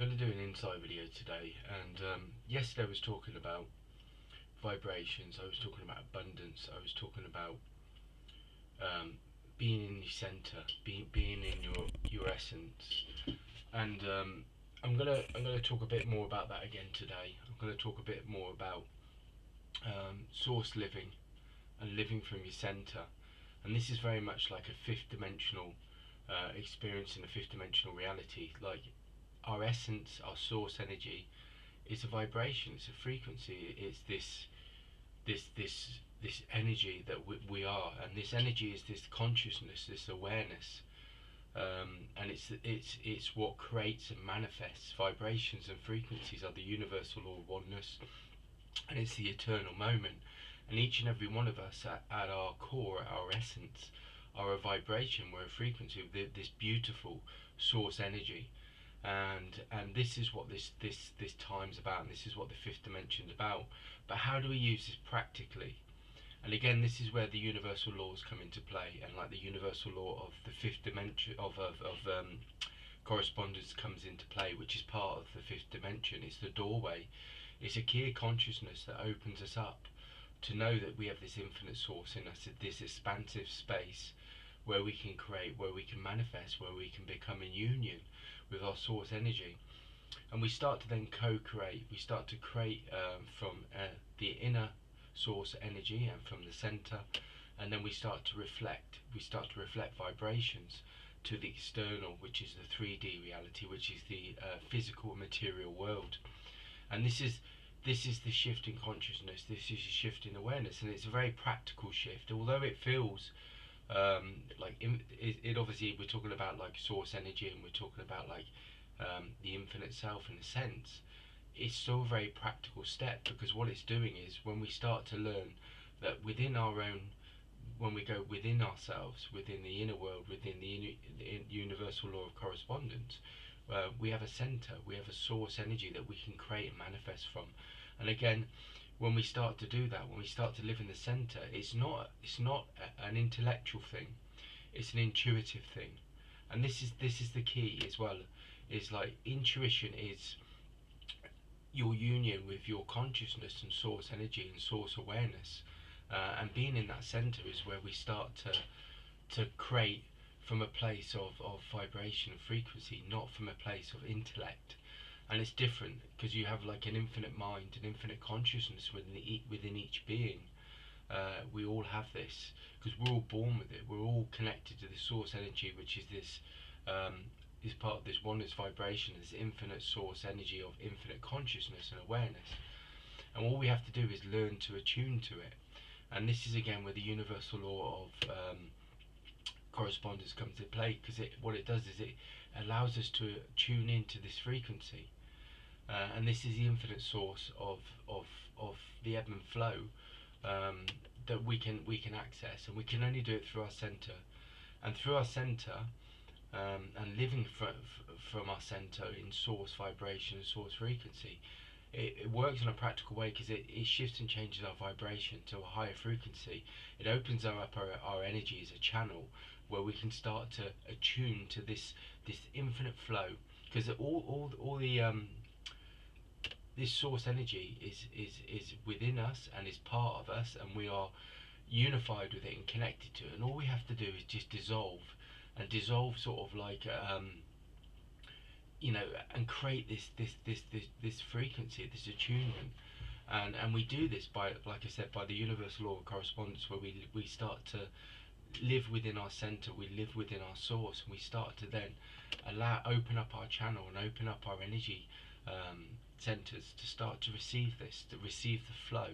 going to do an insight video today, and yesterday I was talking about vibrations, I was talking about abundance, I was talking about being in the center, being in your essence, and I'm gonna talk a bit more about that again today. I'm gonna talk a bit more about source living and living from your center, and this is very much like a fifth dimensional experience in a fifth dimensional reality. Like our essence, our source energy, is a vibration, it's a frequency, it's this energy that we are, and this energy is this consciousness, this awareness, and it's what creates and manifests. Vibrations and frequencies are the universal law of oneness, and it's the eternal moment. And each and every one of us, at our core, at our essence, are a vibration. We're a frequency of this beautiful source energy, and this is what this time's about, and this is what the fifth dimension's about. But how do we use this practically? And again, this is where the universal laws come into play, and like the universal law of the fifth dimension of correspondence comes into play, which is part of the fifth dimension. It's the doorway. It's a key of consciousness that opens us up to know that we have this infinite source in us, this expansive space where we can create, where we can manifest, where we can become in union with our source energy. And we start to then co-create. We start to create from the inner source energy and from the center, and then we start to reflect. We start to reflect vibrations to the external, which is the 3D reality, which is the physical material world. And this is the shift in consciousness. This is a shift in awareness, and it's a very practical shift. Although it feels it obviously, we're talking about like source energy, and we're talking about like the infinite self in a sense. It's still a very practical step, because what it's doing is, when we start to learn that within our own, when we go within ourselves, within the inner world, within the universal law of correspondence, we have a center, we have a source energy that we can create and manifest from. And again, when we start to do that, when we start to live in the center, it's not an intellectual thing, it's an intuitive thing. And this is the key as well. Is like intuition is your union with your consciousness and source energy and source awareness, and being in that center is where we start to create from a place of vibration and frequency, not from a place of intellect. And it's different, because you have like an infinite mind, an infinite consciousness within each being. We all have this, because we're all born with it. We're all connected to the source energy, which is this is part of this oneness vibration, this infinite source energy of infinite consciousness and awareness. And all we have to do is learn to attune to it. And this is again where the universal law of correspondence comes into play, because what it does is it allows us to tune into this frequency, and this is the infinite source of the ebb and flow that we can access, and we can only do it through our center. And through our center, and living from our center in source vibration and source frequency, it works in a practical way, because it shifts and changes our vibration to a higher frequency. It opens up our energy as a channel where we can start to attune to this infinite flow, because all the this source energy is within us and is part of us, and we are unified with it and connected to it. And all we have to do is just dissolve sort of like and create this frequency, this attunement. And we do this by, like I said, by the universal law of correspondence, where we start to live within our center, we live within our source, and we start to then open up our channel and open up our energy centers to start to receive this, to receive the flow.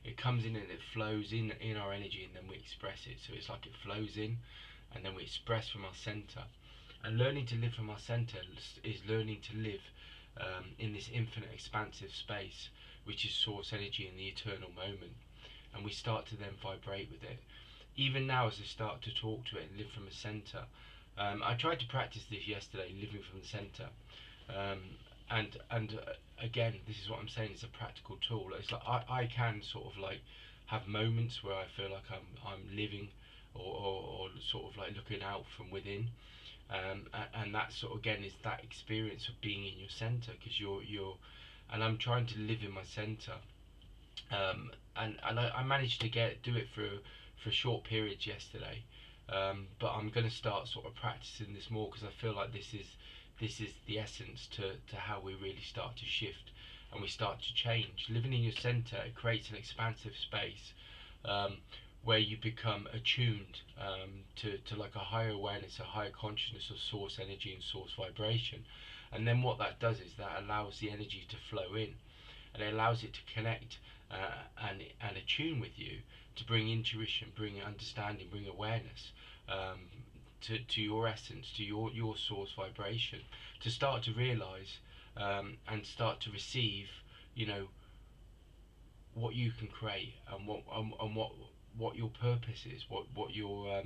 It comes in and it flows in our energy, and then we express it. So it's like it flows in, and then we express from our center. And learning to live from our center is learning to live in this infinite expansive space, which is source energy in the eternal moment. And we start to then vibrate with it. Even now, as I start to talk to it and live from a center, I tried to practice this yesterday, living from the center. Again, this is what I'm saying, it's a practical tool. It's like I can sort of like have moments where I feel like I'm living or sort of like looking out from within, And that sort of again is that experience of being in your center, because you're and I'm trying to live in my center. I managed to do it for short periods yesterday, but I'm going to start sort of practicing this more, because I feel like this is the essence to how we really start to shift and we start to change. Living in your center, it creates an expansive space, where you become attuned, to like a higher awareness, a higher consciousness of source energy and source vibration. And then what that does is that allows the energy to flow in, and it allows it to connect, and attune with you, to bring intuition, bring understanding, bring awareness, to your essence, to your source vibration, to start to realize, and start to receive, you know, what you can create, and what your purpose is, what your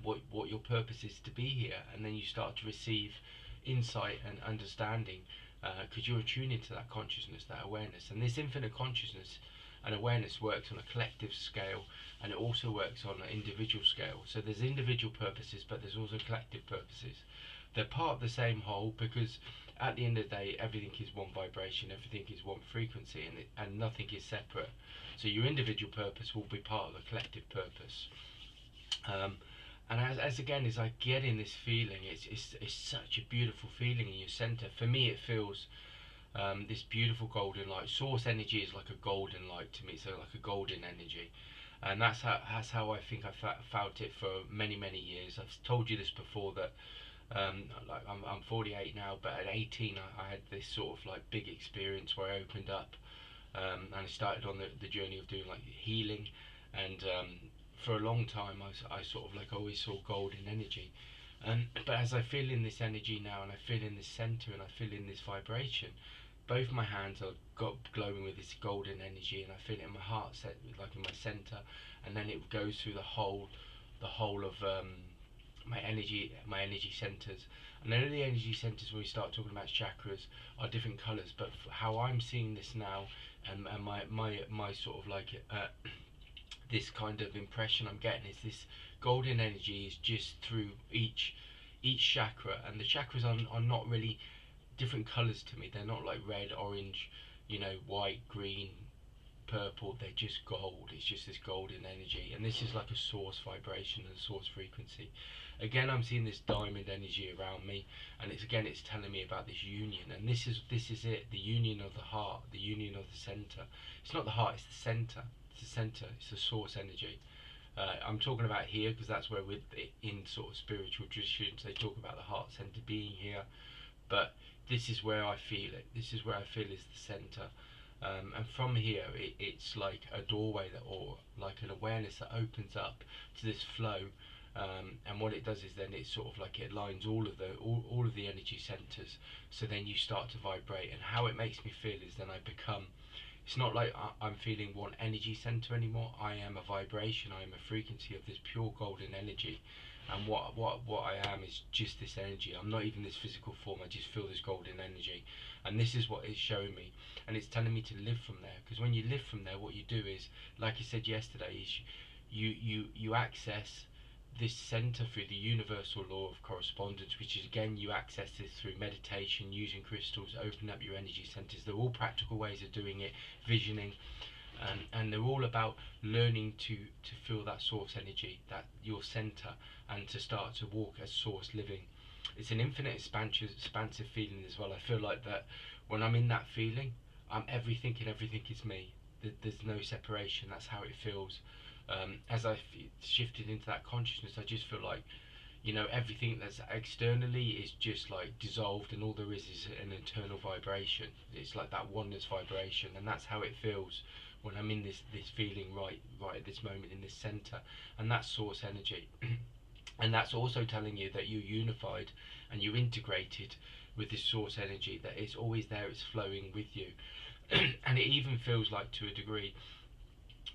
what your purpose is to be here. And then you start to receive insight and understanding, because you're attuning to that consciousness, that awareness. And this infinite consciousness and awareness works on a collective scale, and it also works on an individual scale. So there's individual purposes, but there's also collective purposes. They're part of the same whole, because at the end of the day, everything is one vibration, everything is one frequency, and nothing is separate. So your individual purpose will be part of the collective purpose. And as again, as I get in this feeling, it's such a beautiful feeling in your center. For me, it feels, this beautiful golden light. Source energy is like a golden light to me, so like a golden energy. And that's how I think I felt it for many years. I've told you this before, that like I'm 48 now, but at 18 I had this sort of like big experience where I opened up, and I started on the journey of doing like healing. And for a long time I sort of like always saw golden energy. But as I feel in this energy now, and I feel in this center, and I feel in this vibration, both my hands are glowing with this golden energy, and I feel it in my heart, set like in my center. And then it goes through the whole of my energy centers. And then the energy centers, when we start talking about chakras, are different colors. But how I'm seeing this now, and my sort of like this kind of impression I'm getting, is this golden energy is just through each chakra. And the chakras are not really different colors to me. They're not like red, orange, white, green, purple. They're just gold. It's just this golden energy, and this is like a source vibration and a source frequency. Again, I'm seeing this diamond energy around me, and it's telling me about this union. And this is it, the union of the heart, the union of the center. It's not the heart, it's the center. It's the center, it's the source energy. I'm talking about here because that's where in sort of spiritual traditions they talk about the heart center being here. But this is where I feel it. This is where I feel is the center. And from here, it's like a doorway, or like an awareness that opens up to this flow. And what it does is then it sort of like it aligns all of the energy centers. So then you start to vibrate. And how it makes me feel is then I become. It's not like I'm feeling one energy center anymore. I am a vibration. I am a frequency of this pure golden energy. And what I am is just this energy. I'm not even this physical form. I just feel this golden energy. And this is what it's showing me. And it's telling me to live from there. Because when you live from there, what you do is, like I said yesterday, is you access this center through the universal law of correspondence, which is again, you access this through meditation, using crystals, open up your energy centers. They're all practical ways of doing it, visioning, and they're all about learning to feel that source energy, that your center, and to start to walk as source living. It's an infinite expansive feeling as well. I feel like that when I'm in that feeling, I'm everything, and everything is me. There's no separation. That's how it feels. As I've shifted into that consciousness, I just feel like, everything that's externally is just like dissolved, and all there is an internal vibration. It's like that oneness vibration, and that's how it feels when I'm in this feeling right at this moment in this center. And that's source energy. And that's also telling you that you're unified and you're integrated with this source energy, that it's always there, it's flowing with you. And it even feels like, to a degree,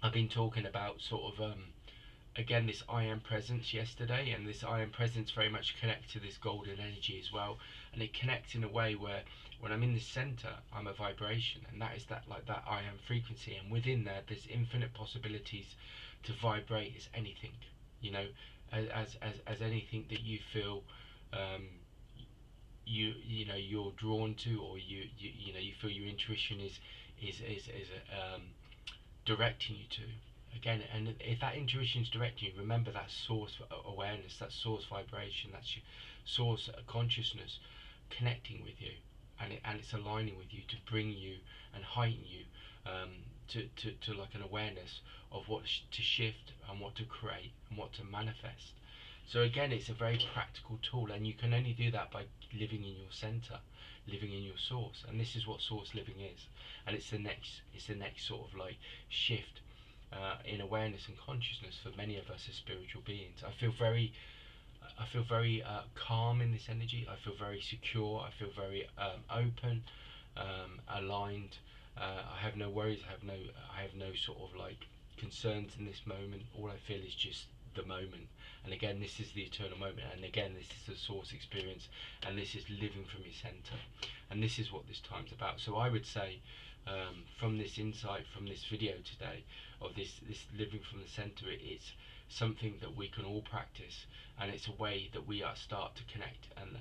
I've been talking about sort of again this I am presence yesterday, and this I am presence very much connects to this golden energy as well. And it connects in a way where when I'm in the center, I'm a vibration, and that is that I am frequency. And within there, there's infinite possibilities to vibrate as anything, you know. as anything that you feel um, you're drawn to, or you feel your intuition is directing you to. Again, and if that intuition is directing you, remember that source awareness, that source vibration, that's your source consciousness connecting with you, and it's aligning with you to bring you and heighten you to like an awareness of what to shift and what to create and what to manifest. So again, it's a very practical tool, and you can only do that by living in your center, living in your source. And this is what source living is. And it's the next sort of like shift in awareness and consciousness for many of us as spiritual beings. I feel very calm in this energy. I feel very secure. I feel very open, aligned. I have no worries. I have no sort of like concerns in this moment. All I feel is just the moment. And again, this is the eternal moment. And again, this is the source experience. And this is living from your center. And this is what this time's about. So I would say, from this insight, from this video today, of this living from the center, it's something that we can all practice, and it's a way that we start to connect and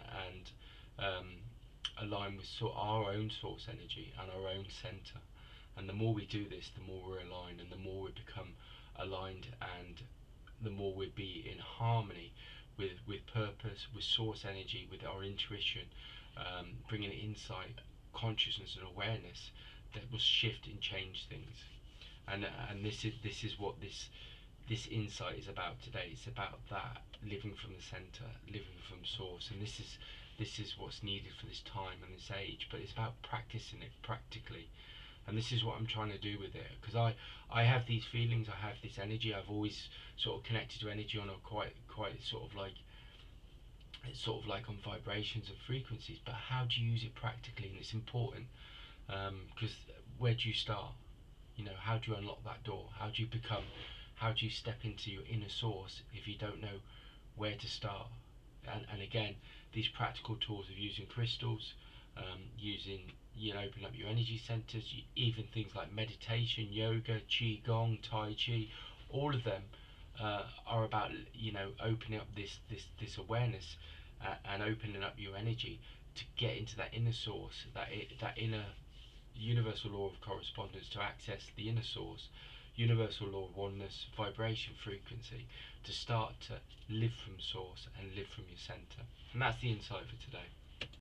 align with our own source energy and our own center. And the more we do this, the more we're aligned, and the more we become aligned, and the more we be in harmony with purpose, with source energy, with our intuition, bringing insight, consciousness, and awareness that will shift and change things. And this is what this insight is about today. It's about that, living from the center, living from source, and this is what's needed for this time and this age. But it's about practicing it practically, and this is what I'm trying to do with it, because I have these feelings, I have this energy. I've always sort of connected to energy on a quite sort of like, it's sort of like on vibrations and frequencies. But how do you use it practically? And it's important, because where do you start? How do you unlock that door? How do you step into your inner source if you don't know where to start? And again, these practical tools of using crystals, using, open up your energy centers, even things like meditation, yoga, qigong, tai chi, all of them are about, opening up this awareness, and opening up your energy to get into that inner source, that inner universal law of correspondence, to access the inner source, universal law of oneness, vibration, frequency, to start to live from source and live from your center. And that's the insight for today.